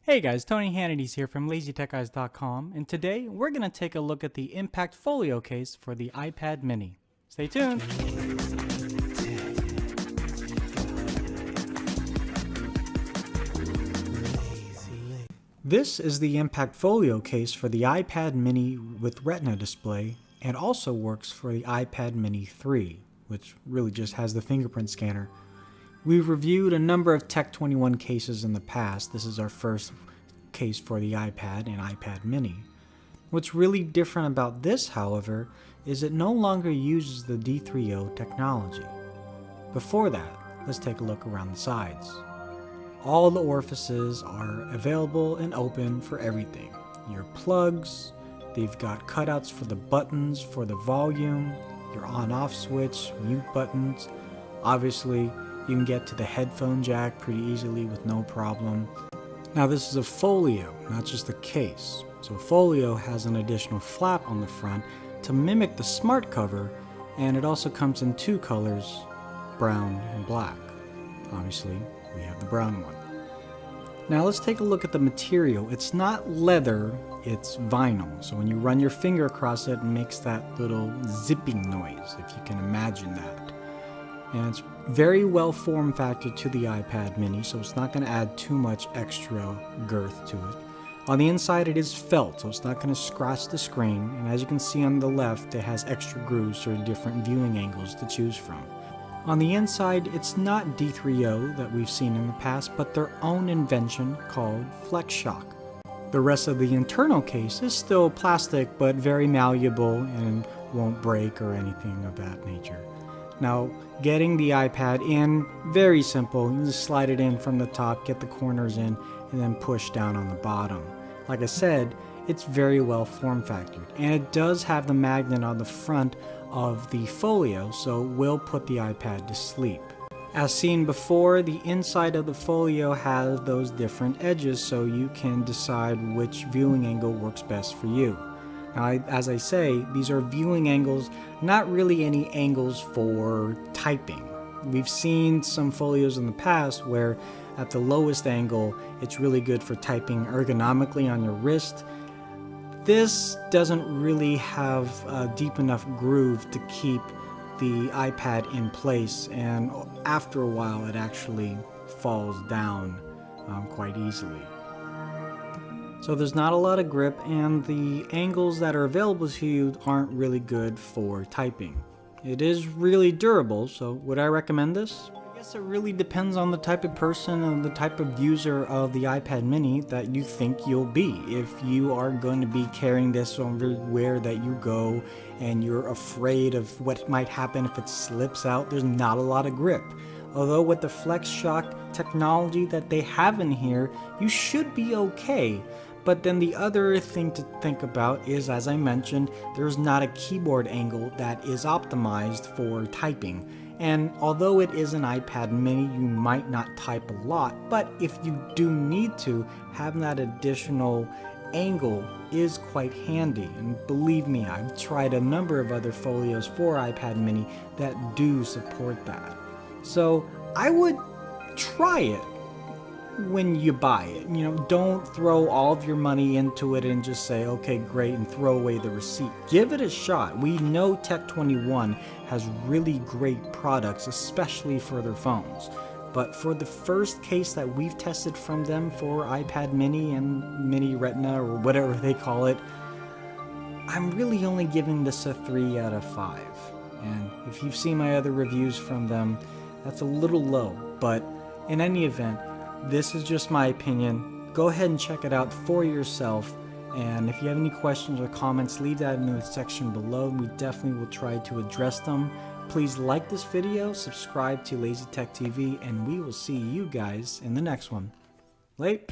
Hey guys, Tony Hannity's here from LazyTechGuys.com, and today we're going to take a look at the Impact Folio case for the iPad mini. Stay tuned! This is the Impact Folio case for the iPad mini with Retina display, and also works for the iPad mini 3, which really just has the fingerprint scanner. We've reviewed a number of Tech21 cases in the past. This is our first case for the iPad and iPad mini. What's really different about this, however, is it no longer uses the D3O technology. Before that, let's take a look around the sides. All the orifices are available and open for everything. Your plugs, they've got cutouts for the buttons, for the volume, your on-off switch, mute buttons. Obviously, you can get to the headphone jack pretty easily with no problem. Now this is a folio, not just a case. So folio has an additional flap on the front to mimic the smart cover, and it also comes in two colors, brown and black. Obviously, we have the brown one. Now let's take a look at the material. It's not leather, it's vinyl. So when you run your finger across it, it makes that little zipping noise, if you can imagine that. And it's very well form factored to the iPad mini, so it's not going to add too much extra girth to it. On the inside it is felt, so it's not going to scratch the screen, and as you can see on the left, it has extra grooves for different viewing angles to choose from. On the inside, it's not D3O that we've seen in the past, but their own invention called Flexshock. The rest of the internal case is still plastic, but very malleable and won't break or anything of that nature. Now, getting the iPad in, very simple. You just slide it in from the top, get the corners in, and then push down on the bottom. Like I said, it's very well form factored, and it does have the magnet on the front of the folio, so will put the iPad to sleep. As seen before, the inside of the folio has those different edges, so you can decide which viewing angle works best for you. Now, as I say, these are viewing angles, not really any angles for typing. We've seen some folios in the past where at the lowest angle, it's really good for typing ergonomically on your wrist. This doesn't really have a deep enough groove to keep the iPad in place, and after a while it actually falls down quite easily. So there's not a lot of grip, and the angles that are available to you aren't really good for typing. It is really durable, so would I recommend this? I guess it really depends on the type of person and the type of user of the iPad mini that you think you'll be. If you are going to be carrying this everywhere that you go and you're afraid of what might happen if it slips out, there's not a lot of grip. Although with the Flexshock technology that they have in here, you should be okay. But then the other thing to think about is, as I mentioned, there's not a keyboard angle that is optimized for typing. And although it is an iPad mini, you might not type a lot, but if you do need to, having that additional angle is quite handy. And believe me, I've tried a number of other folios for iPad mini that do support that. So I would try it when you buy it. You know, don't throw all of your money into it and just say, okay, great, and throw away the receipt. Give it a shot. We know Tech21 has really great products, especially for their phones. But for the first case that we've tested from them for iPad mini and mini Retina, or whatever they call it, I'm really only giving this a 3 out of 5. And if you've seen my other reviews from them, that's a little low. But in any event, this is just my opinion. Go ahead and check it out for yourself, and if you have any questions or comments, leave that in the section below. We definitely will try to address them. Please like this video, subscribe to Lazy Tech TV, and we will see you guys in the next one. Late.